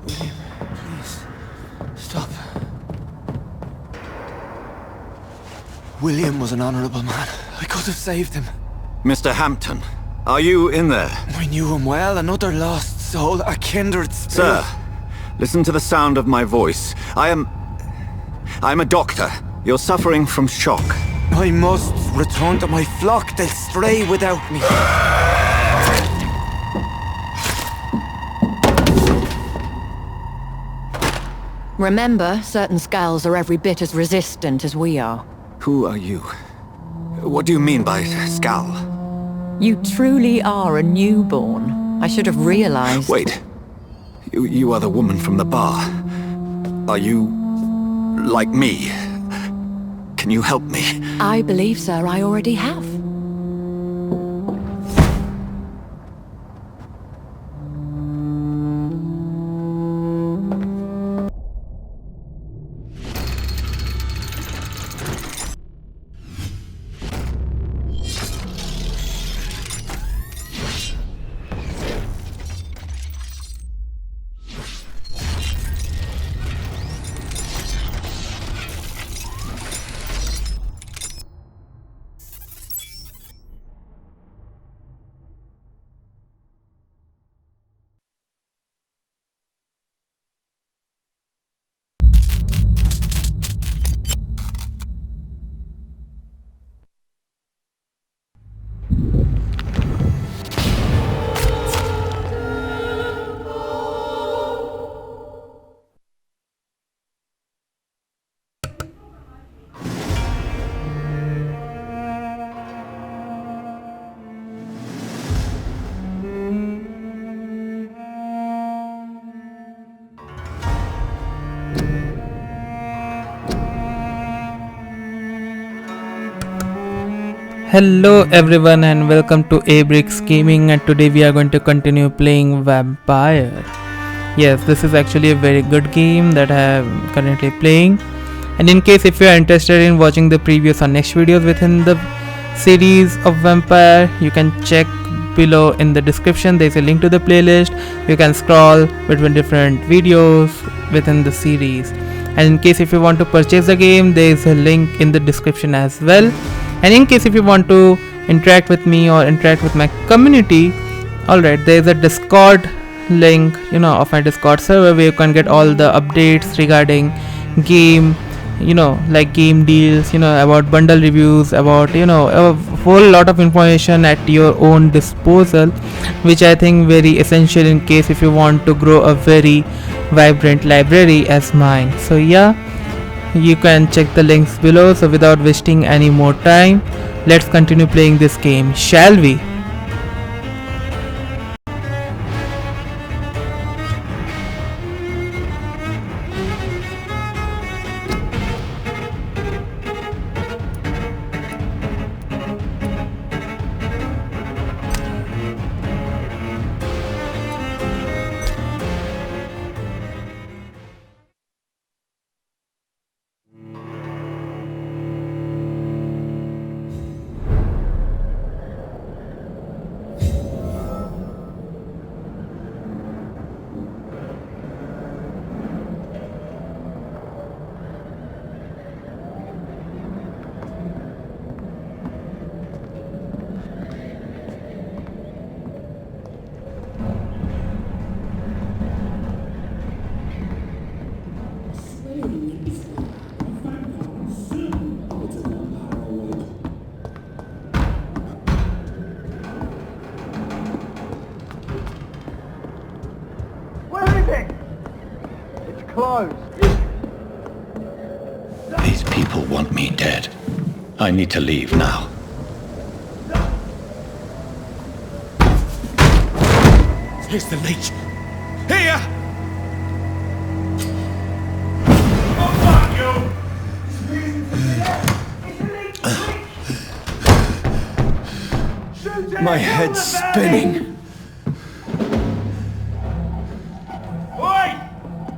William, please, stop. William was an honorable man. I could have saved him. Mr. Hampton, are you in there? I knew him well, another lost soul, a kindred spirit. Sir, listen to the sound of my voice. I'm a doctor. You're suffering from shock. I must return to my flock. They'll stray without me. Remember, certain skals are every bit as resistant as we are. Who are you? What do you mean by skal? You truly are a newborn. I should have realized. Wait. You are the woman from the bar. Are you like me? Can you help me? I believe, sir, I already have. Hello everyone and welcome to Abrix Gaming, and today we are going to continue playing Vampyr. Yes, this is actually a very good game that I am currently playing, and in case if you are interested in watching the previous or next videos within the series of Vampyr, you can check below in the description. There is a link to the playlist. You can scroll between different videos within the series, and in case if you want to purchase the game, there is a link in the description as well. And in case if you want to interact with me or interact with my community, alright, there is a Discord link, of my Discord server where you can get all the updates regarding game, like game deals, about bundle reviews, about, a whole lot of information at your own disposal, which I think very essential in case if you want to grow a very vibrant library as mine. So yeah, you can check the links below. So without wasting any more time, let's continue playing this game, shall we? These people want me dead. I need to leave now. Here's the leech. Here! My head's spinning. Oi!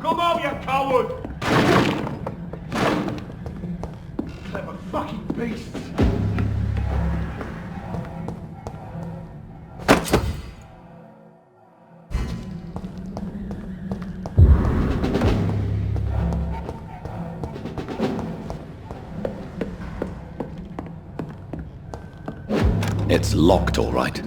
Come on, you coward! Clever fucking beasts! It's locked, all right.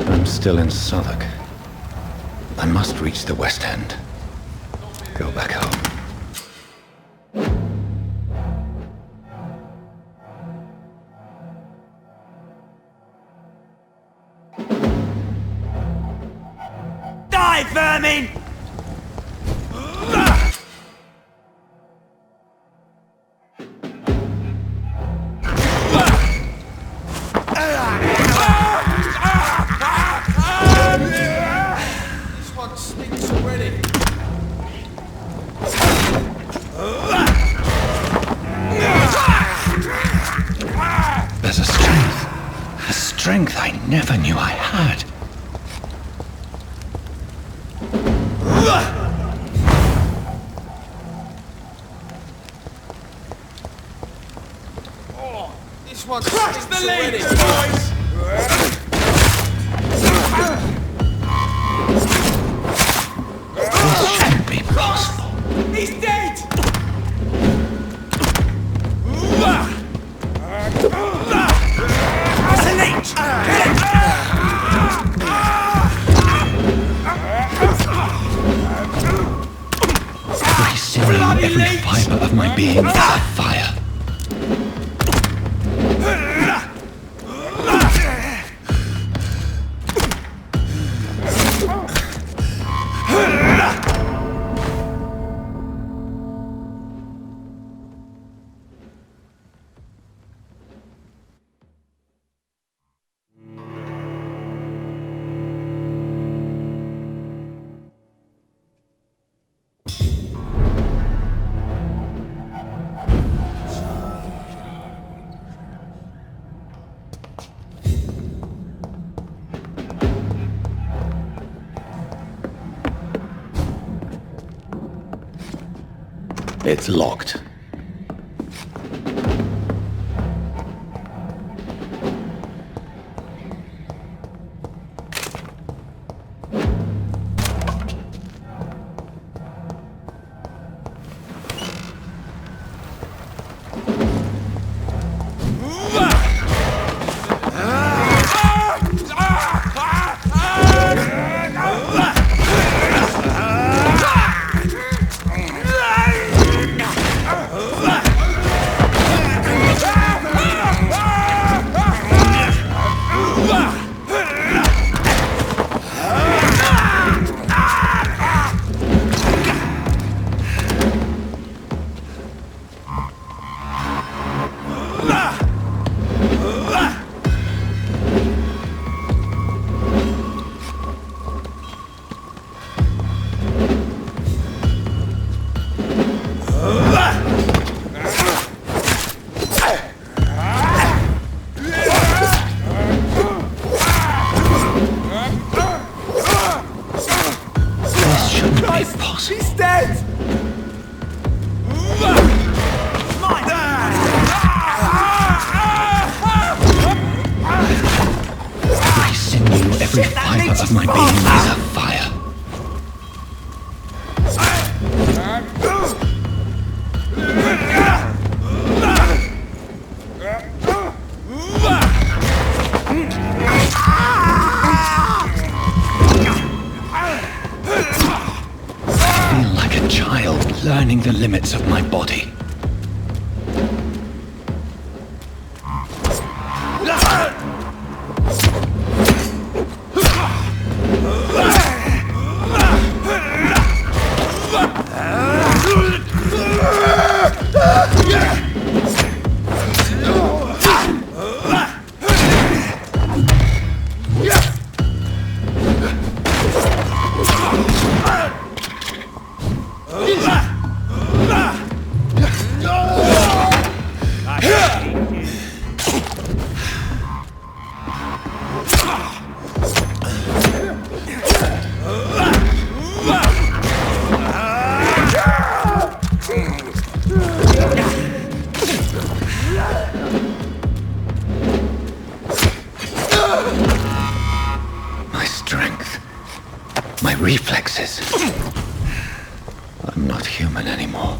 I'm still in Southwark. I must reach the West End. Go back home. Die, vermin! This one stinks already. There's a strength I never knew I had. This one stinks the already. Boys! This shouldn't be possible. He's dead! It's a leech! Every sinew, every fiber of my being is a fire. It's locked. She's dead! Every sinew, every fiber of my being is a fire. I feel like a child learning the limits of my body. reflexes. I'm not human anymore.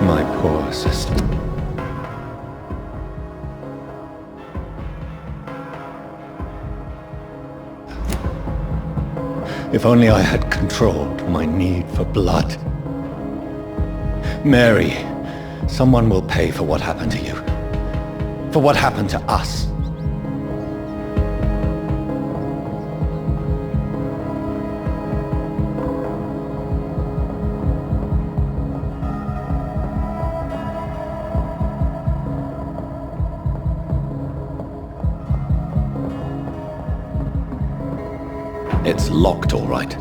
My poor sister. If only I had controlled my need for blood. Mary, someone will pay for what happened to you. For what happened to us. It's locked, all right.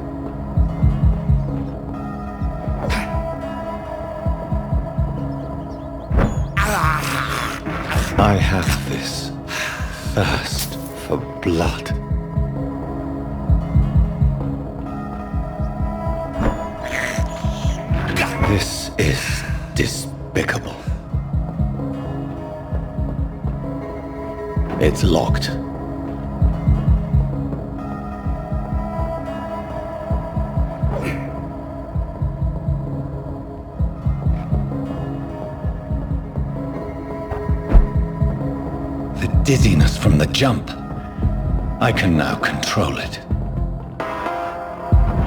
I have this thirst for blood. This is despicable. It's locked. Dizziness from the jump. I can now control it.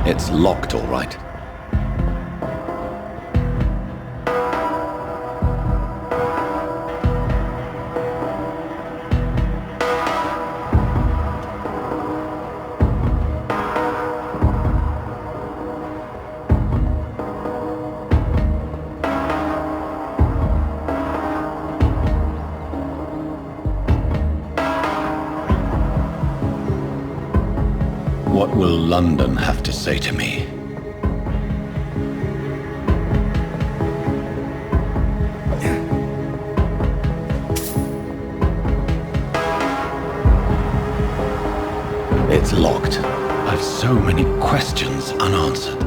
It's locked, all right. What will London have to say to me? It's locked. I've so many questions unanswered.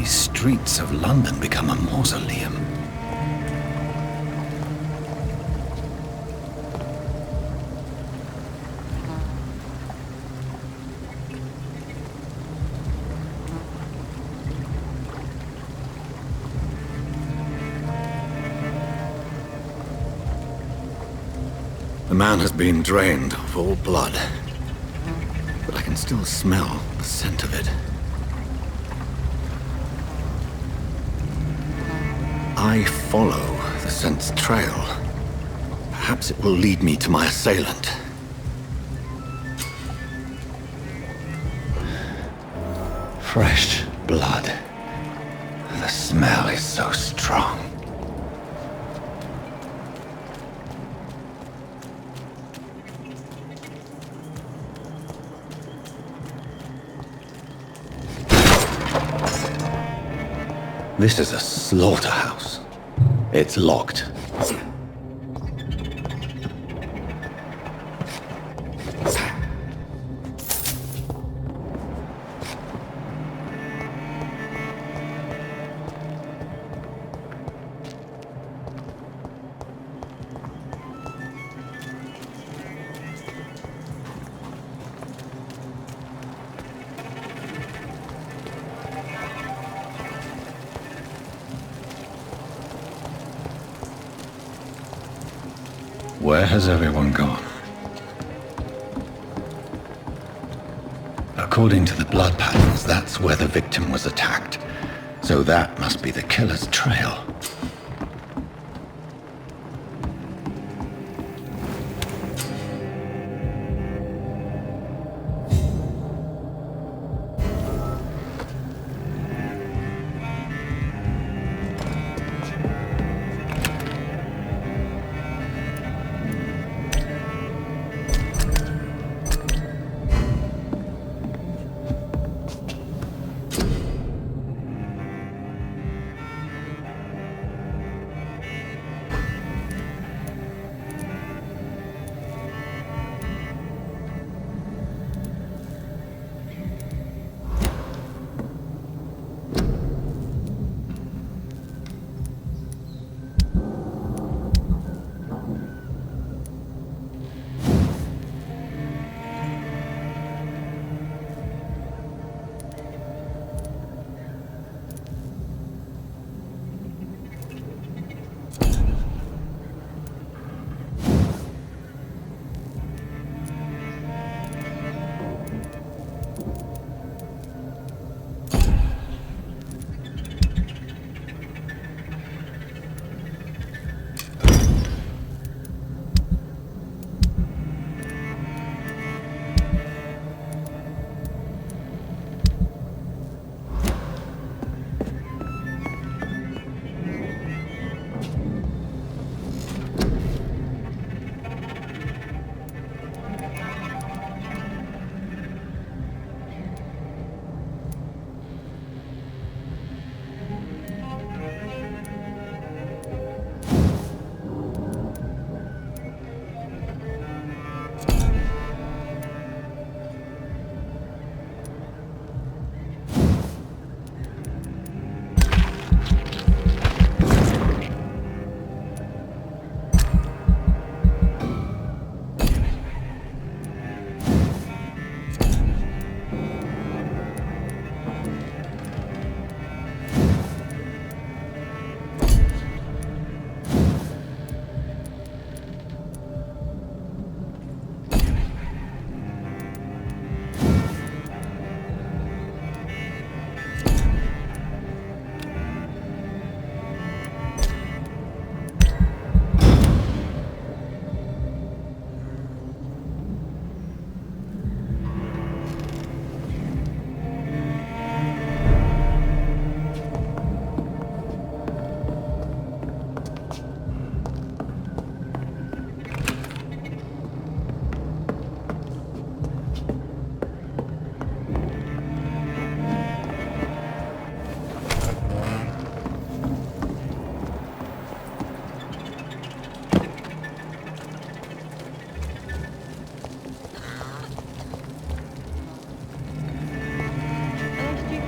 Streets of London become a mausoleum. The man has been drained of all blood, but I can still smell the scent of it. I follow the scent's trail. Perhaps it will lead me to my assailant. Fresh blood. The smell is so strong. This is a slaughterhouse. It's locked. Where has everyone gone? According to the blood patterns, that's where the victim was attacked. So that must be the killer's trail.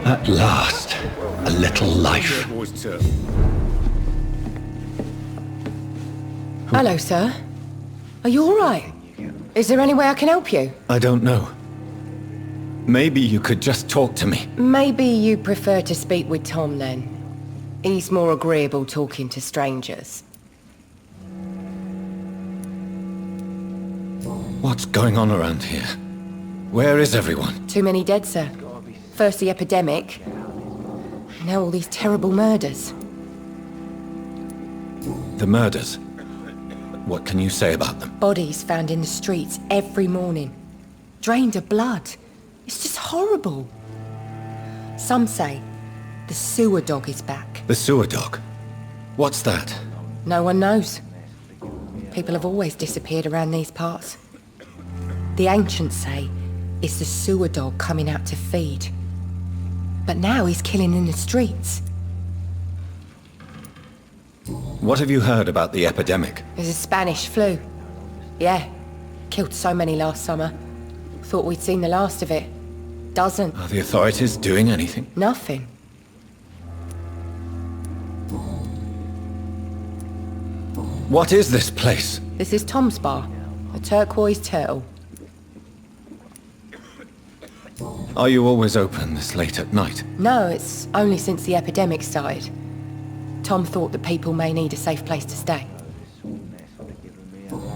At last, a little life. Hello, sir. Are you all right? Is there any way I can help you? I don't know. Maybe you could just talk to me. Maybe you prefer to speak with Tom, then. He's more agreeable talking to strangers. What's going on around here? Where is everyone? Too many dead, sir. First the epidemic, now all these terrible murders. The murders? What can you say about them? Bodies found in the streets every morning. Drained of blood. It's just horrible. Some say the sewer dog is back. The sewer dog? What's that? No one knows. People have always disappeared around these parts. The ancients say it's the sewer dog coming out to feed. But now he's killing in the streets. What have you heard about the epidemic? There's a Spanish flu. Yeah, killed so many last summer. Thought we'd seen the last of it. Doesn't. Are the authorities doing anything? Nothing. What is this place? This is Tom's bar. A turquoise turtle. Are you always open this late at night? No, it's only since the epidemic started. Tom thought that people may need a safe place to stay.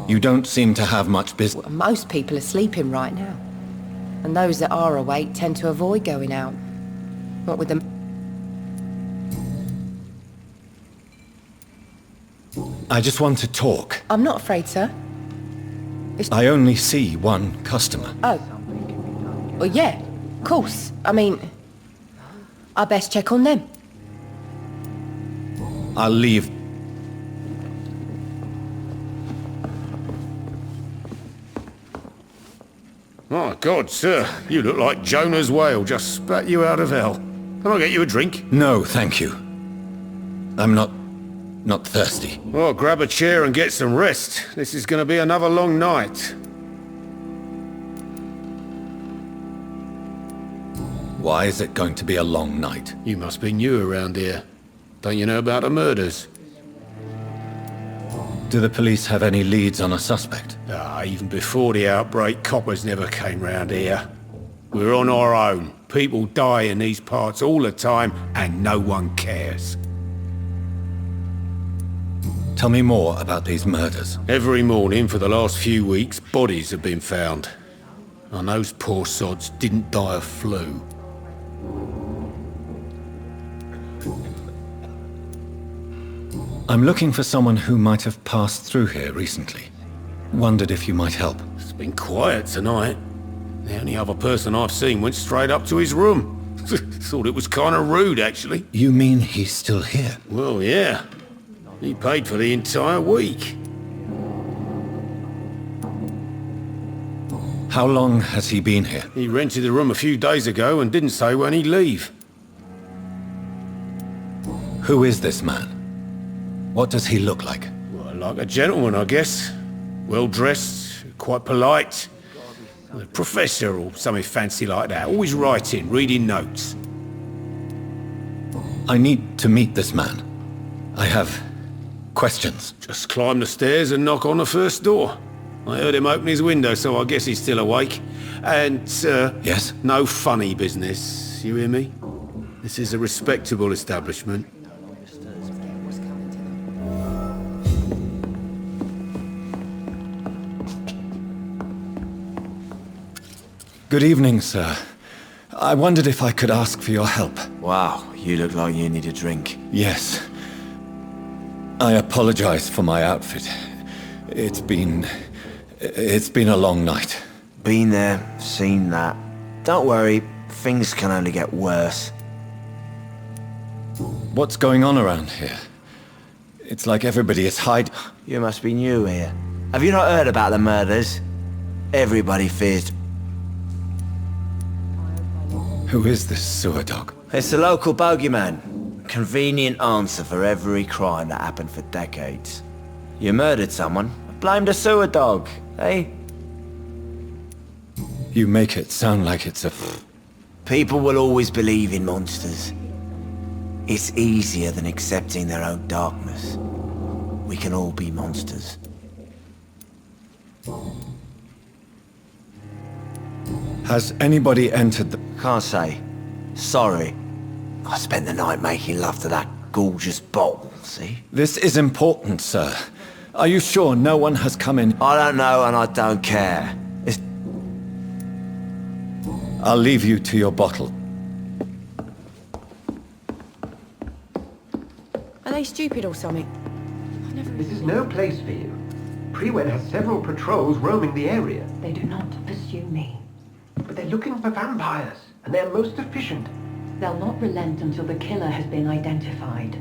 You don't seem to have much business. Most people are sleeping right now. And those that are awake tend to avoid going out. What with them? I just want to talk. I'm not afraid, sir. I only see one customer. Oh. Well, yeah, of course. I mean, I best check on them. I'll leave. My God, sir, you look like Jonah's whale just spat you out of hell. Can I get you a drink? No, thank you. I'm not thirsty. Well, grab a chair and get some rest. This is going to be another long night. Why is it going to be a long night? You must be new around here. Don't you know about the murders? Do the police have any leads on a suspect? Even before the outbreak, coppers never came round here. We're on our own. People die in these parts all the time, and no one cares. Tell me more about these murders. Every morning for the last few weeks, bodies have been found. And those poor sods didn't die of flu. I'm looking for someone who might have passed through here recently. Wondered if you might help. It's been quiet tonight. The only other person I've seen went straight up to his room. Thought it was kind of rude, actually. You mean he's still here? Well, yeah. He paid for the entire week. How long has he been here? He rented the room a few days ago and didn't say when he'd leave. Who is this man? What does he look like? Well, like a gentleman, I guess. Well-dressed, quite polite. A professor or something fancy like that. Always writing, reading notes. I need to meet this man. I have questions. Just climb the stairs and knock on the first door. I heard him open his window, so I guess he's still awake. And, Yes? no funny business. You hear me? This is a respectable establishment. Good evening, sir. I wondered if I could ask for your help. Wow, you look like you need a drink. Yes. I apologize for my outfit. It's been a long night. Been there, seen that. Don't worry, things can only get worse. What's going on around here? It's like everybody is hiding. You must be new here. Have you not heard about the murders? Everybody fears... Who is this sewer dog? It's the local bogeyman. Convenient answer for every crime that happened for decades. You murdered someone, blame the sewer dog, eh? You make it sound like it's a... People will always believe in monsters. It's easier than accepting their own darkness. We can all be monsters. Has anybody entered the... Can't say. Sorry. I spent the night making love to that gorgeous bottle, see? This is important, sir. Are you sure no one has come in? I don't know and I don't care. It's... I'll leave you to your bottle. Are they stupid or something? This is no place for you. Prewen has several patrols roaming the area. They do not pursue me. But they're looking for vampires, and they're most efficient. They'll not relent until the killer has been identified.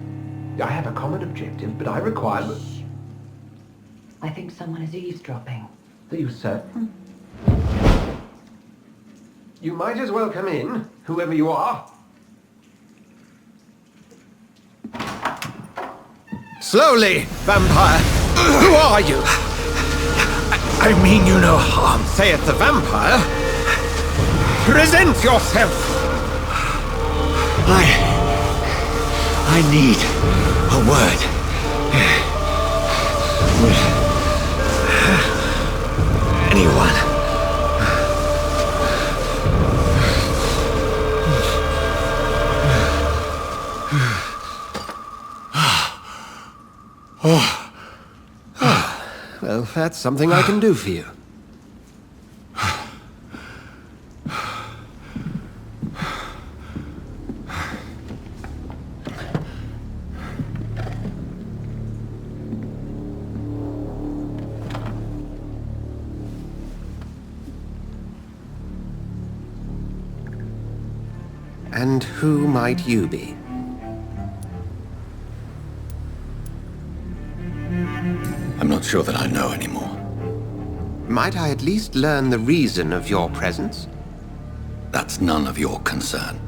I have a common objective, but I require... I think someone is eavesdropping. Are you certain? You might as well come in, whoever you are. Slowly, vampire! Who are you? I mean you no harm, saith the vampire. Present yourself! I need a word. With anyone. Well, Well, that's something I can do for you. And who might you be? I'm not sure that I know anymore. Might I at least learn the reason of your presence? That's none of your concern.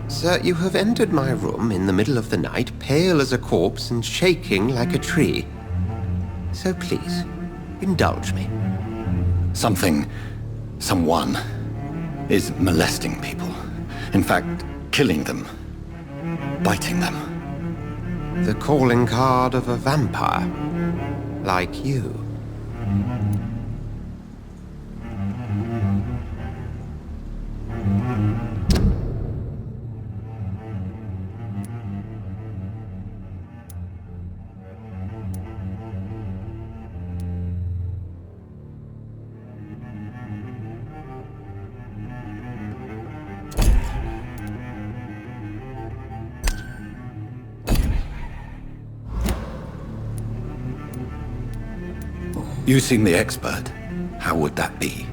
Sir, you have entered my room in the middle of the night, pale as a corpse and shaking like a tree. So please, indulge me. Someone is molesting people. In fact, killing them. Biting them. The calling card of a vampire. Like you. You seem the expert. How would that be?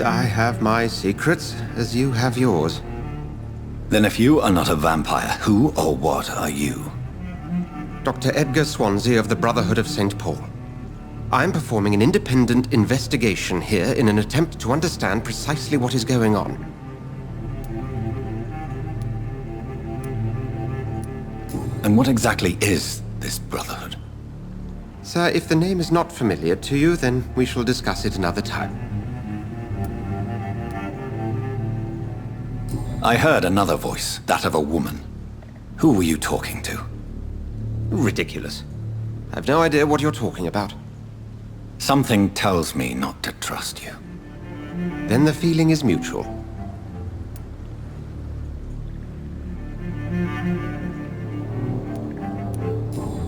I have my secrets, as you have yours. Then if you are not a vampire, who or what are you? Dr. Edgar Swansea of the Brotherhood of St. Paul. I'm performing an independent investigation here in an attempt to understand precisely what is going on. And what exactly is this Brotherhood? Sir, if the name is not familiar to you, then we shall discuss it another time. I heard another voice, that of a woman. Who were you talking to? Ridiculous. I've no idea what you're talking about. Something tells me not to trust you. Then the feeling is mutual.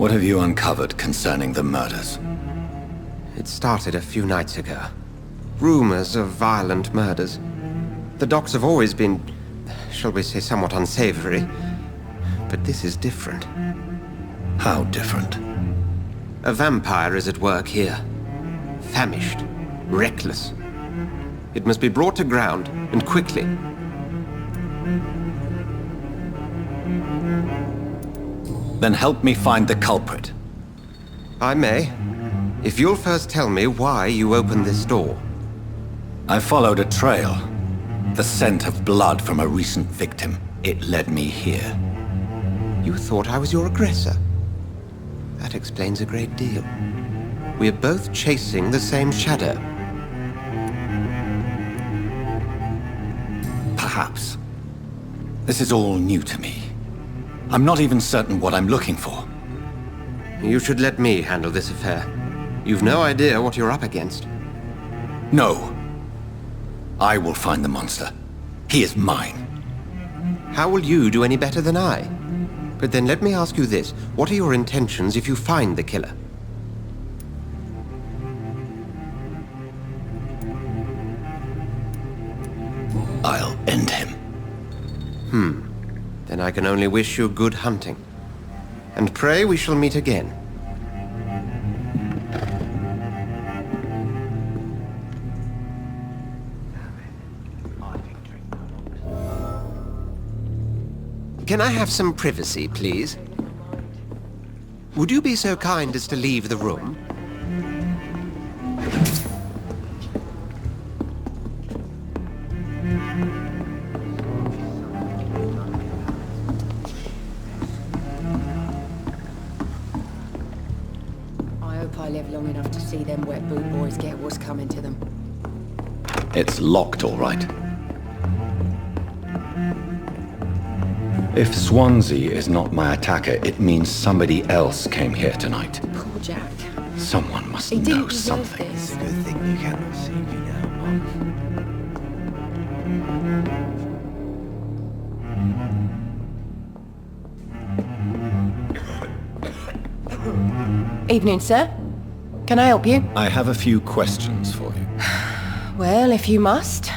What have you uncovered concerning the murders? It started a few nights ago. Rumors of violent murders. The docs have always been, shall we say, somewhat unsavory. But this is different. How different? A vampire is at work here. Famished. Reckless. It must be brought to ground, and quickly. Then help me find the culprit. I may, if you'll first tell me why you opened this door. I followed a trail. The scent of blood from a recent victim. It led me here. You thought I was your aggressor? That explains a great deal. We're both chasing the same shadow. Perhaps. This is all new to me. I'm not even certain what I'm looking for. You should let me handle this affair. You've no idea what you're up against. No. I will find the monster. He is mine. How will you do any better than I? But then let me ask you this. What are your intentions if you find the killer? I'll end him. Then I can only wish you good hunting. And pray we shall meet again. Can I have some privacy, please? Would you be so kind as to leave the room? I hope I live long enough to see them wet boot boys get what's coming to them. It's locked, all right. If Swansea is not my attacker, it means somebody else came here tonight. Poor Jack. Someone must He didn't know deserve something. this. Good thing you cannot see me now, Mum. Evening, sir. Can I help you? I have a few questions for you. Well, if you must.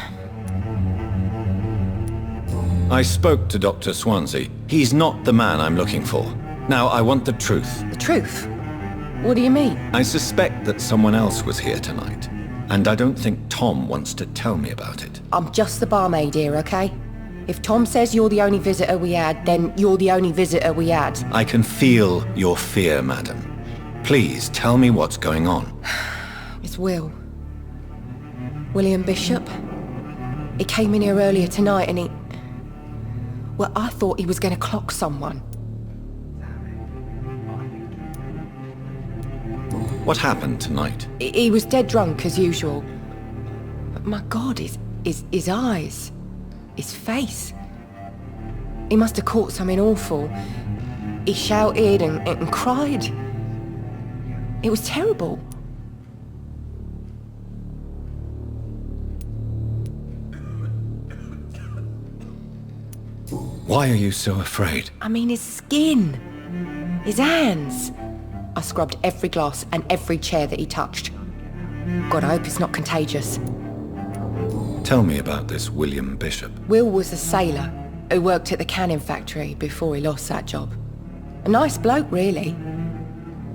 I spoke to Dr. Swansea. He's not the man I'm looking for. Now, I want the truth. The truth? What do you mean? I suspect that someone else was here tonight, and I don't think Tom wants to tell me about it. I'm just the barmaid here, okay? If Tom says you're the only visitor we had, then you're the only visitor we had. I can feel your fear, madam. Please, tell me what's going on. It's Will. William Bishop. He came in here earlier tonight and he... Well, I thought he was going to clock someone. What happened tonight? He was dead drunk, as usual. But my God, his eyes... his face... He must have caught something awful. He shouted and cried. It was terrible. Why are you so afraid? I mean, his skin. His hands. I scrubbed every glass and every chair that he touched. God, I hope it's not contagious. Tell me about this William Bishop. Will was a sailor who worked at the canning factory before he lost that job. A nice bloke, really.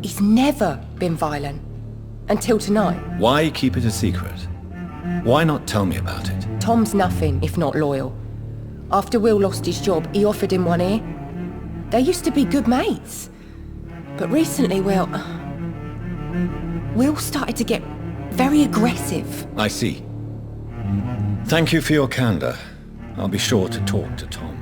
He's never been violent. Until tonight. Why keep it a secret? Why not tell me about it? Tom's nothing if not loyal. After Will lost his job, he offered him one ear. They used to be good mates. But recently, well... Will started to get very aggressive. I see. Thank you for your candor. I'll be sure to talk to Tom.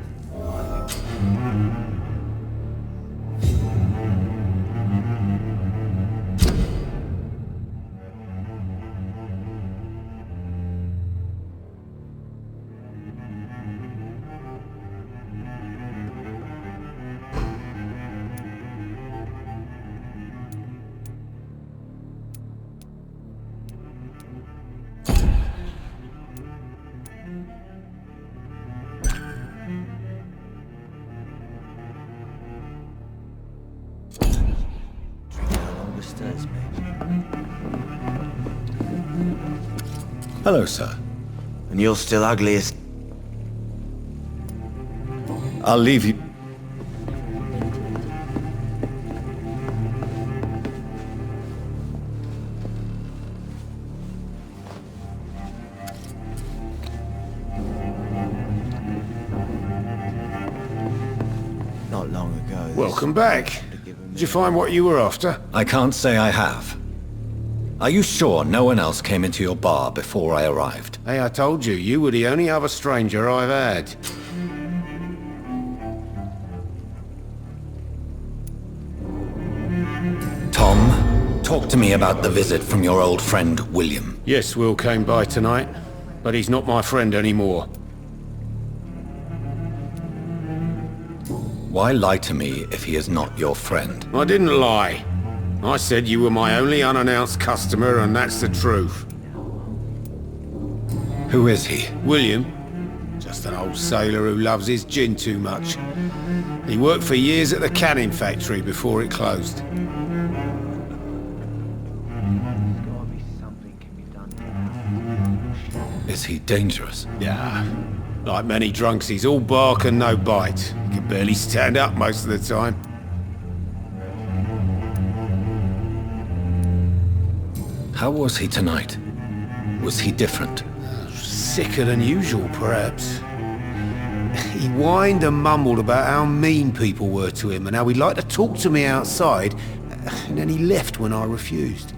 Hello, sir. And you're still ugly as... I'll leave you... Not long ago. Welcome back. Did you find what you were after? I can't say I have. Are you sure no one else came into your bar before I arrived? Hey, I told you, you were the only other stranger I've had. Tom, talk to me about the visit from your old friend, William. Yes, Will came by tonight, but he's not my friend anymore. Why lie to me if he is not your friend? I didn't lie. I said you were my only unannounced customer, and that's the truth. Who is he? William. Just an old sailor who loves his gin too much. He worked for years at the canning factory before it closed. Is he dangerous? Yeah. Like many drunks, he's all bark and no bite. He can barely stand up most of the time. How was he tonight? Was he different? Sicker than usual, perhaps. He whined and mumbled about how mean people were to him and how he'd like to talk to me outside, and then he left when I refused.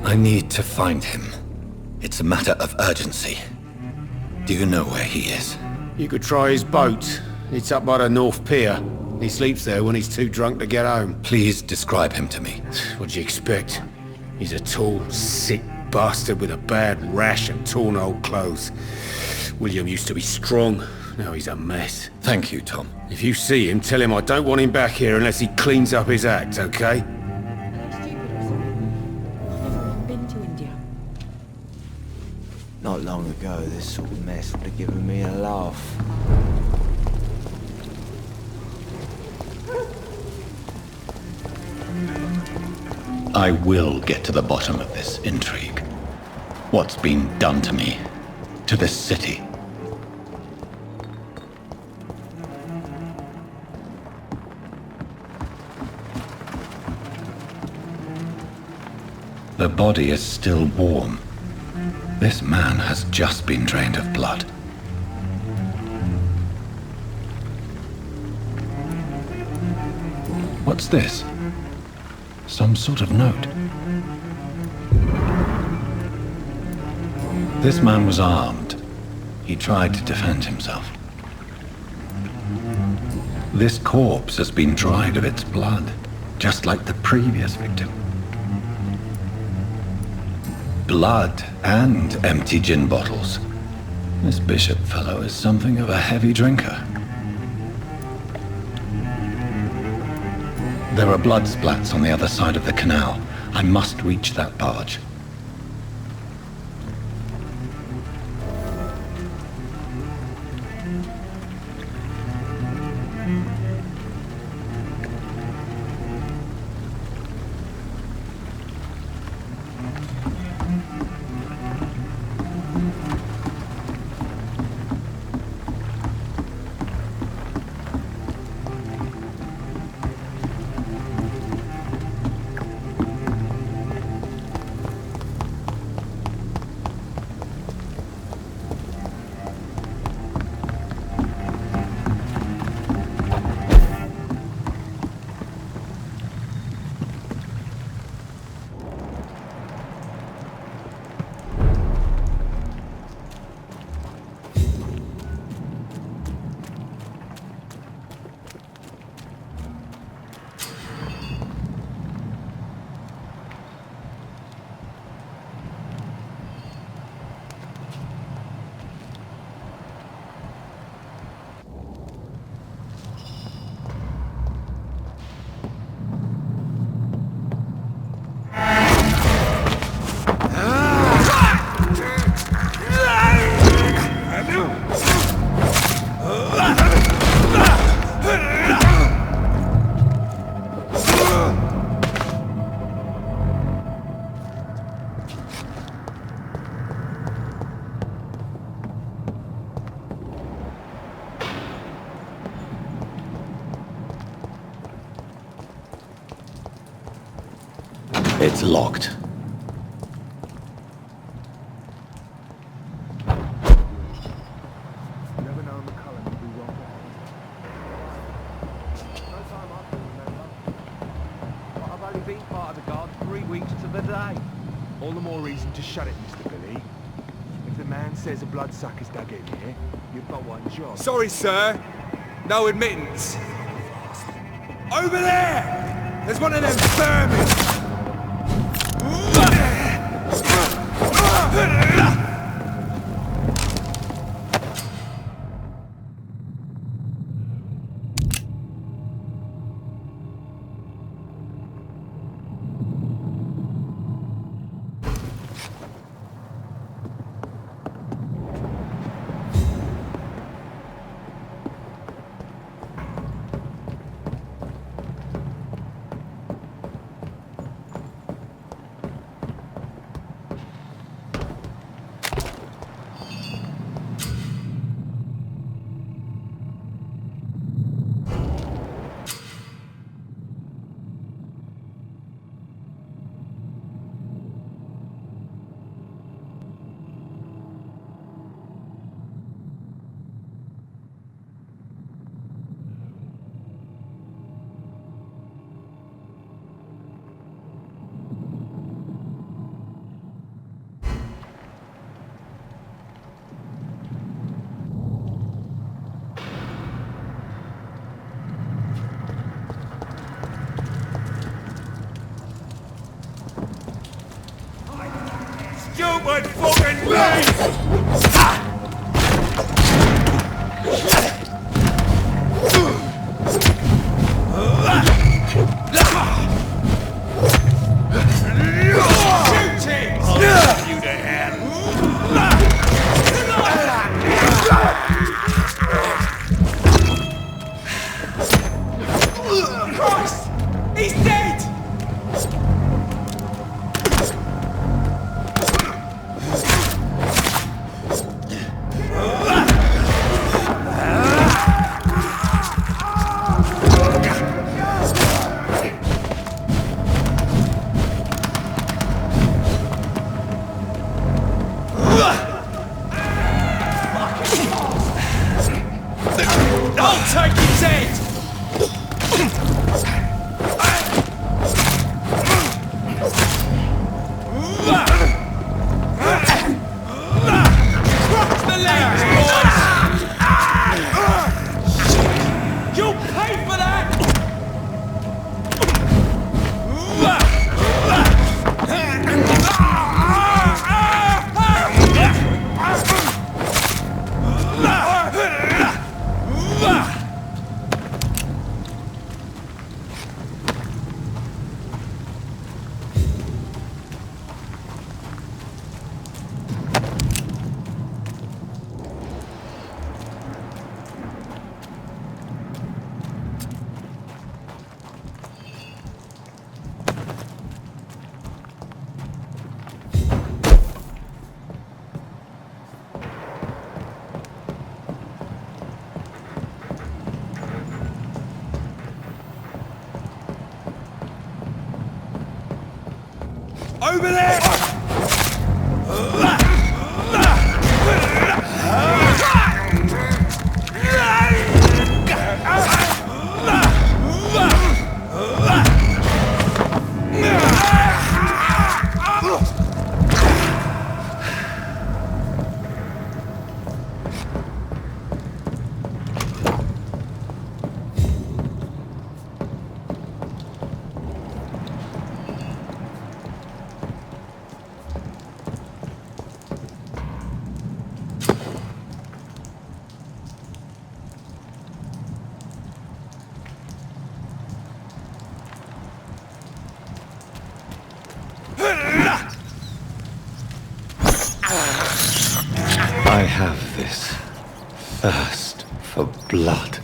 I need to find him. It's a matter of urgency. Do you know where he is? You could try his boat. It's up by the North Pier. He sleeps there when he's too drunk to get home. Please describe him to me. What do you expect? He's a tall, sick bastard with a bad rash and torn old clothes. William used to be strong. Now he's a mess. Thank you, Tom. If you see him, tell him I don't want him back here unless he cleans up his act, okay? Been to India. Not long ago, this sort of mess would have given me a laugh. I will get to the bottom of this intrigue. What's been done to me, to this city. The body is still warm. This man has just been drained of blood. What's this? Some sort of note. This man was armed. He tried to defend himself. This corpse has been dried of its blood, just like the previous victim. Blood and empty gin bottles. This bishop fellow is something of a heavy drinker. There are blood splats on the other side of the canal. I must reach that barge. It's locked. I've only been part of the guard 3 weeks to the day. All the more reason to shut it, Mr. Billy. If the man says a bloodsucker's dug in here, you've got one job. Sorry, sir. No admittance. Over there! There's one of them vermin! Stupid fucking beast! I have this thirst for blood.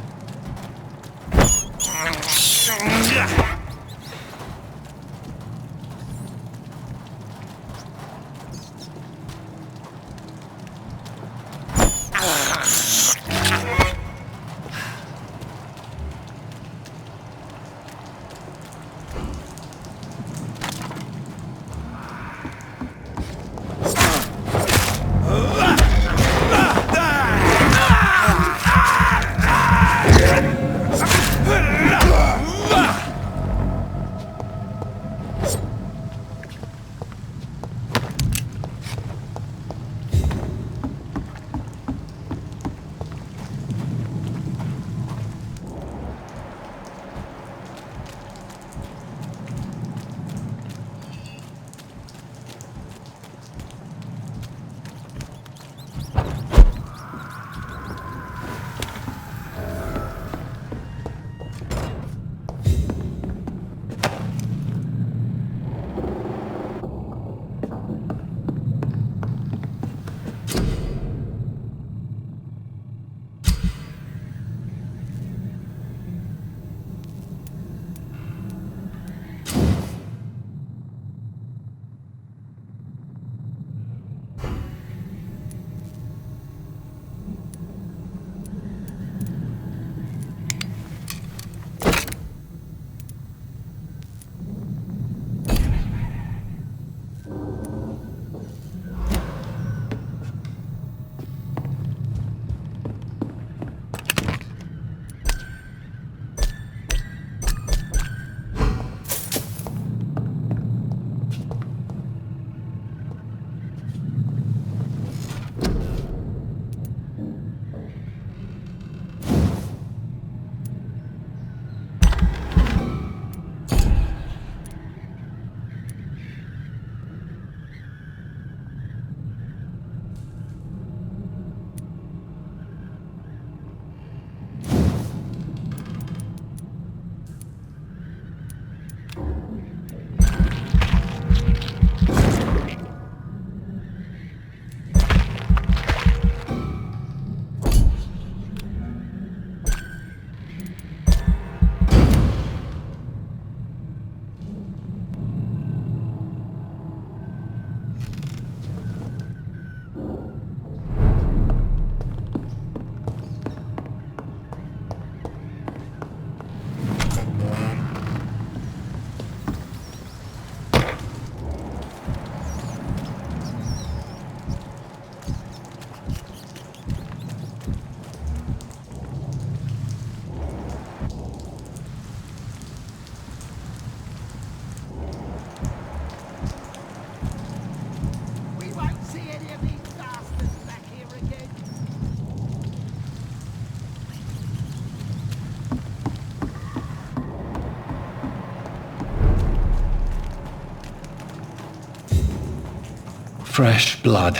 Fresh blood.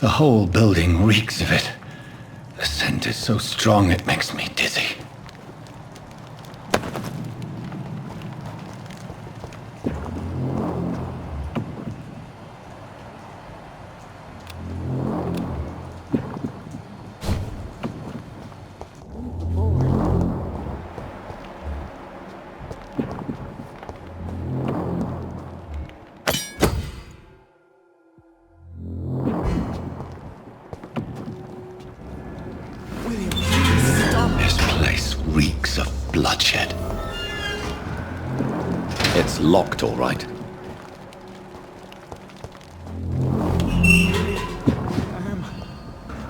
The whole building reeks of it. The scent is so strong it makes me dizzy. Reeks of bloodshed. It's locked, all right.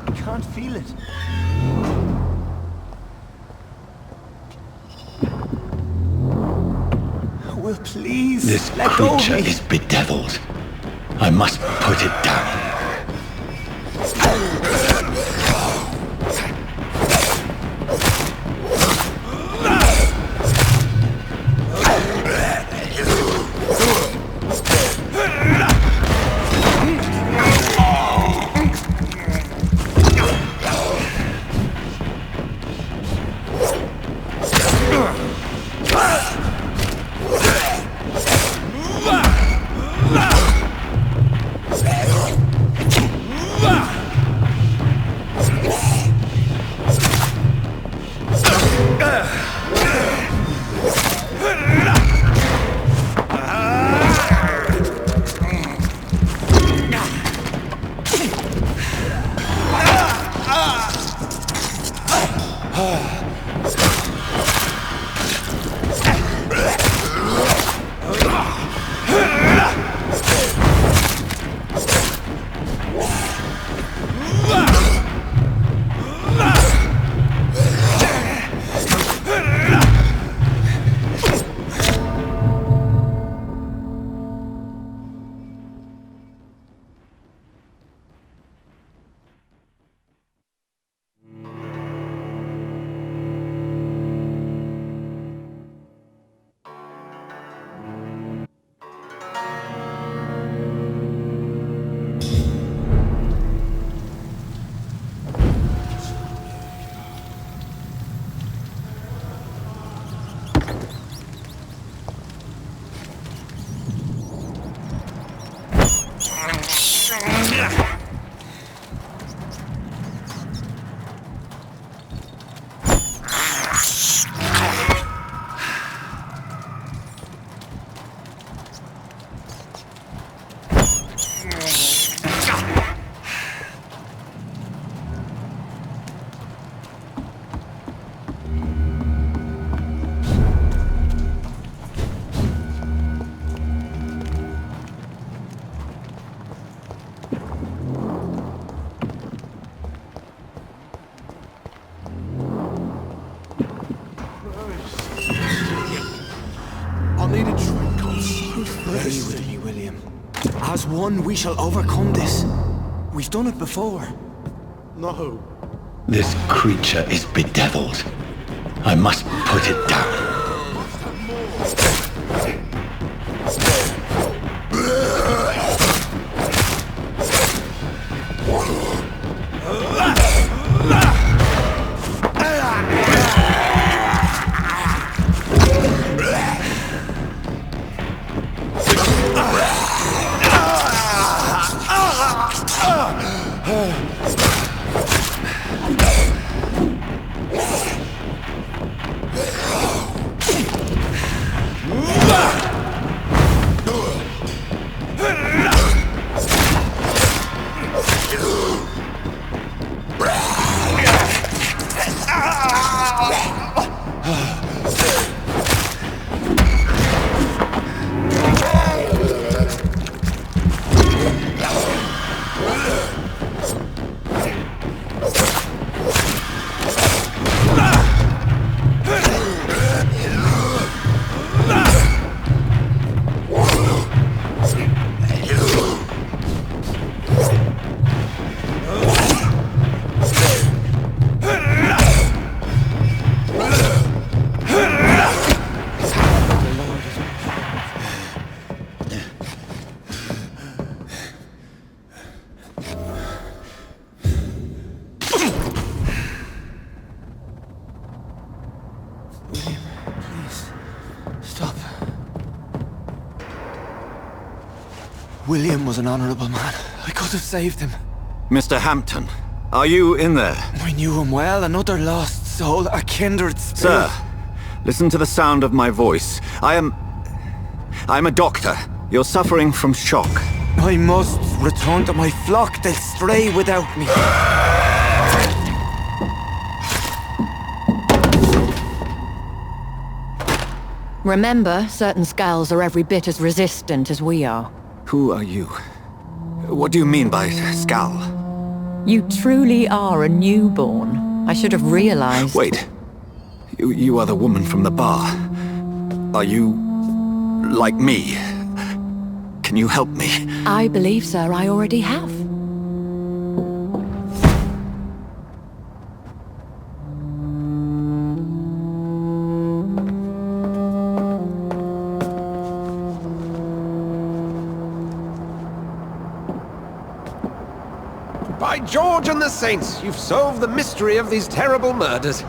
I can't feel it. Will please This let go of creature me. is bedeviled. I must put it down. one, we shall overcome this. We've done it before. No. This creature is bedeviled. I must put it down. William was an honorable man. I could have saved him. Mr. Hampton, are you in there? I knew him well, another lost soul, a kindred spirit. Sir, listen to the sound of my voice. I'm a doctor. You're suffering from shock. I must return to my flock. They'll stray without me. Remember, certain skals are every bit as resistant as we are. Who are you? What do you mean by skal? You truly are a newborn. I should have realized. Wait. You are the woman from the bar. Are you like me? Can you help me? I believe, sir, I already have. By George and the Saints, you've solved the mystery of these terrible murders.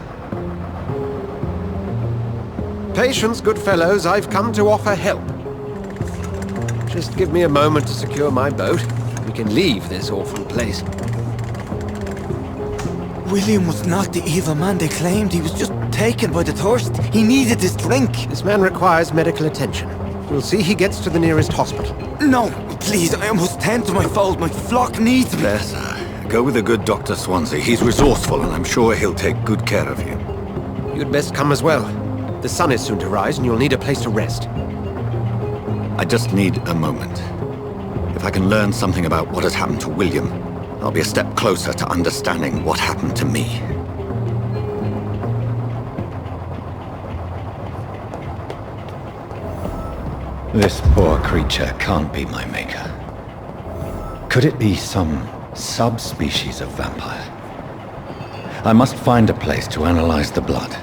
Patience, good fellows, I've come to offer help. Just give me a moment to secure my boat. We can leave this awful place. William was not the evil man they claimed. He was just taken by the thirst. He needed this drink. This man requires medical attention. We'll see he gets to the nearest hospital. No, please, I must tend to my fold. My flock needs me. There, sir. Go with the good Dr. Swansea. He's resourceful, and I'm sure he'll take good care of you. You'd best come as well. The sun is soon to rise, and you'll need a place to rest. I just need a moment. If I can learn something about what has happened to William, I'll be a step closer to understanding what happened to me. This poor creature can't be my maker. Could it be some subspecies of vampire? I must find a place to analyze the blood.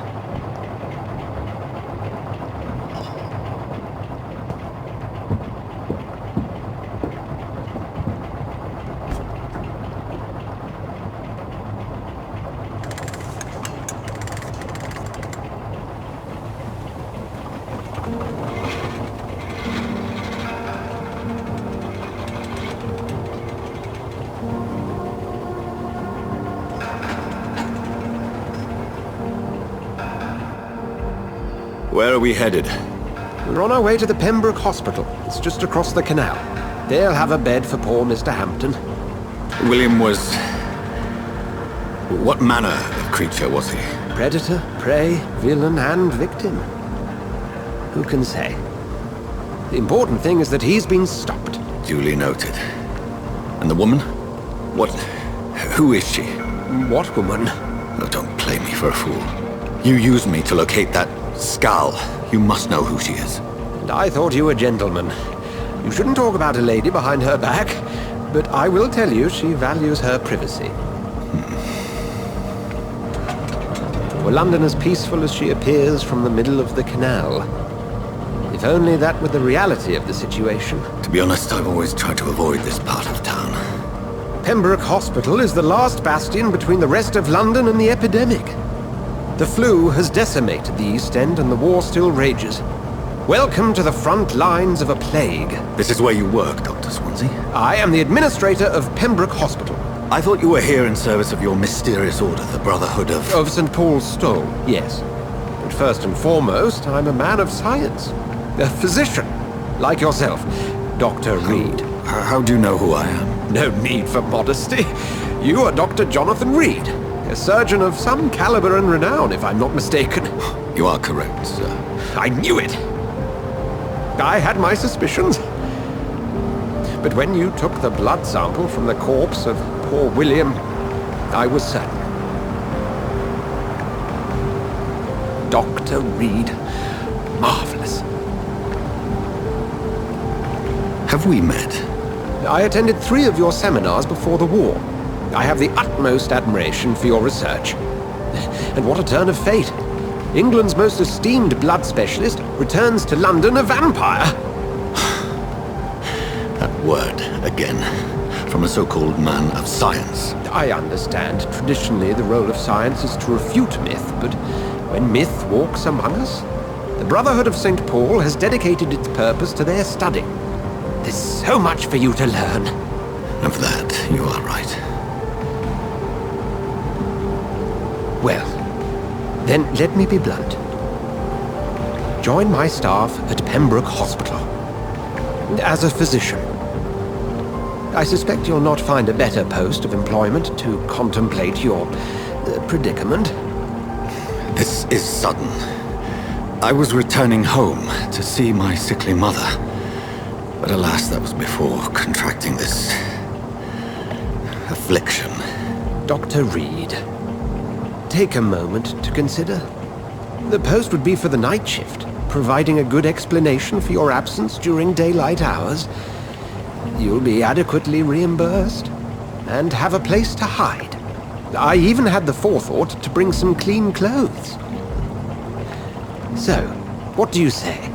Where are we headed? We're on our way to the Pembroke Hospital. It's just across the canal. They'll have a bed for poor Mr. Hampton. William was... What manner of creature was he? Predator, prey, villain, and victim. Who can say? The important thing is that he's been stopped. Duly noted. And the woman? What... Who is she? What woman? Oh, don't play me for a fool. You used me to locate that skal. You must know who she is. And I thought you a gentleman. You shouldn't talk about a lady behind her back, but I will tell you she values her privacy. Were London as peaceful as she appears from the middle of the canal? If only that were the reality of the situation. To be honest, I've always tried to avoid this part of town. Pembroke Hospital is the last bastion between the rest of London and the epidemic. The flu has decimated the East End and the war still rages. Welcome to the front lines of a plague. This is where you work, Dr. Swansea? I am the administrator of Pembroke Hospital. I thought you were here in service of your mysterious order, the Brotherhood of... Of St. Paul's Stole, yes. But first and foremost, I'm a man of science. A physician, like yourself, Dr. Reid. How do you know who I am? No need for modesty. You are Dr. Jonathan Reid, a surgeon of some caliber and renown, if I'm not mistaken. You are correct, sir. I knew it! I had my suspicions. But when you took the blood sample from the corpse of poor William, I was certain. Dr. Reid. Marvelous. Have we met? I attended 3 of your seminars before the war. I have the utmost admiration for your research. And what a turn of fate. England's most esteemed blood specialist returns to London a vampire. That word, again. From a so-called man of science. I understand. Traditionally, the role of science is to refute myth, but when myth walks among us, the Brotherhood of St. Paul has dedicated its purpose to their study. There's so much for you to learn. Of that, you are right. Well, then let me be blunt. Join my staff at Pembroke Hospital. As a physician. I suspect you'll not find a better post of employment to contemplate your predicament. This is sudden. I was returning home to see my sickly mother. But alas, that was before contracting this... affliction. Dr. Reid, take a moment to consider. The post would be for the night shift, providing a good explanation for your absence during daylight hours. You'll be adequately reimbursed, and have a place to hide. I even had the forethought to bring some clean clothes. So, what do you say?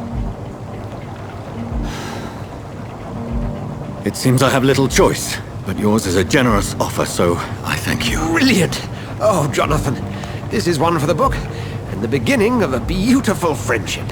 It seems I have little choice, but yours is a generous offer, so I thank you. Brilliant! Oh, Jonathan, this is one for the book, and the beginning of a beautiful friendship.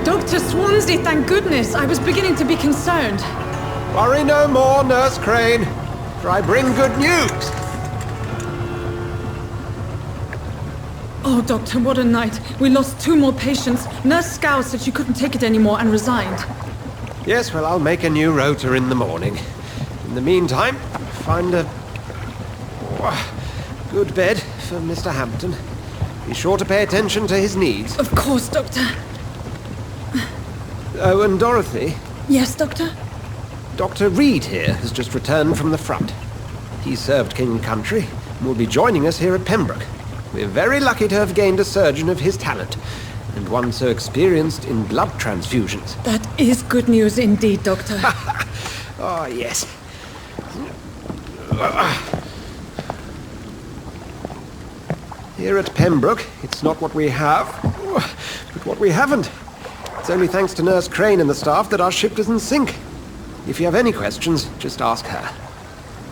Dr. Swansea, thank goodness. I was beginning to be concerned. Worry no more, Nurse Crane, for I bring good news. Oh, Doctor, what a night. We lost 2 more patients. Nurse Skals said she couldn't take it anymore and resigned. Yes, well, I'll make a new rota in the morning. In the meantime, find a good bed for Mr. Hampton. Be sure to pay attention to his needs. Of course, Doctor. Oh, and Dorothy? Yes, Doctor? Dr. Reid here has just returned from the front. He served King and Country and will be joining us here at Pembroke. We're very lucky to have gained a surgeon of his talent, and one so experienced in blood transfusions. That is good news indeed, Doctor. Oh, yes. Here at Pembroke, it's not what we have, but what we haven't. It's only thanks to Nurse Crane and the staff that our ship doesn't sink. If you have any questions, just ask her.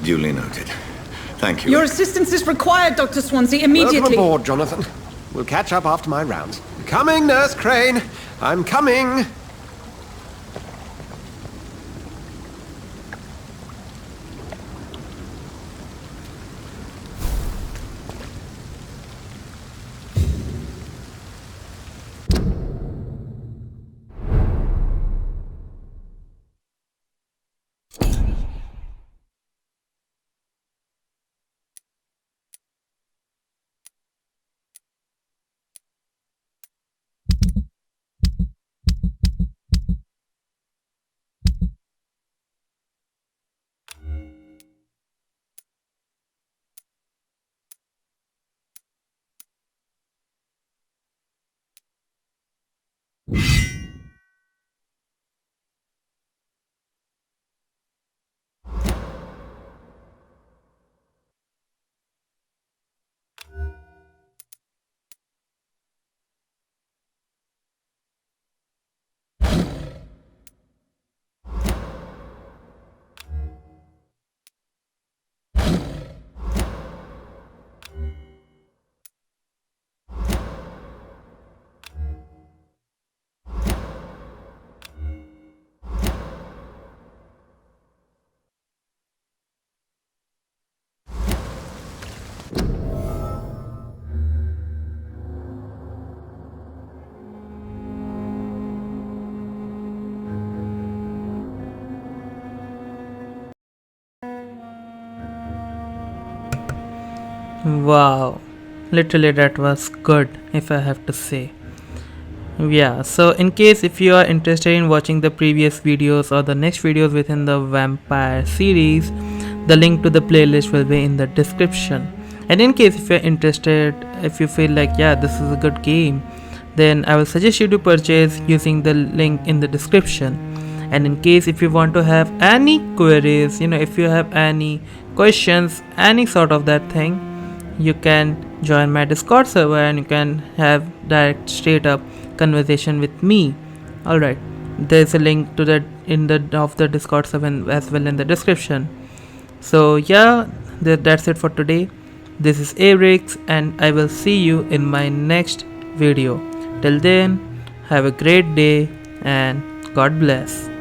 Duly noted. Thank you. Your assistance is required, Dr. Swansea, immediately. Welcome aboard, Jonathan. We'll catch up after my rounds. Coming, Nurse Crane. I'm coming. Wow, literally that was good, if I have to say. Yeah, so in case if you are interested in watching the previous videos or the next videos within the vampire series, the link to the playlist will be in the description. And in case if you're interested, if you feel like yeah, this is a good game, then I will suggest you to purchase using the link in the description. And in case if you want to have any queries, if you have any questions, any sort of that thing, you can join my Discord server and you can have direct straight up conversation with me. Alright, there's a link to that in the of the Discord server as well in the description. So yeah, that's it for today. This is Abrix and I will see you in my next video. Till then, have a great day and God bless.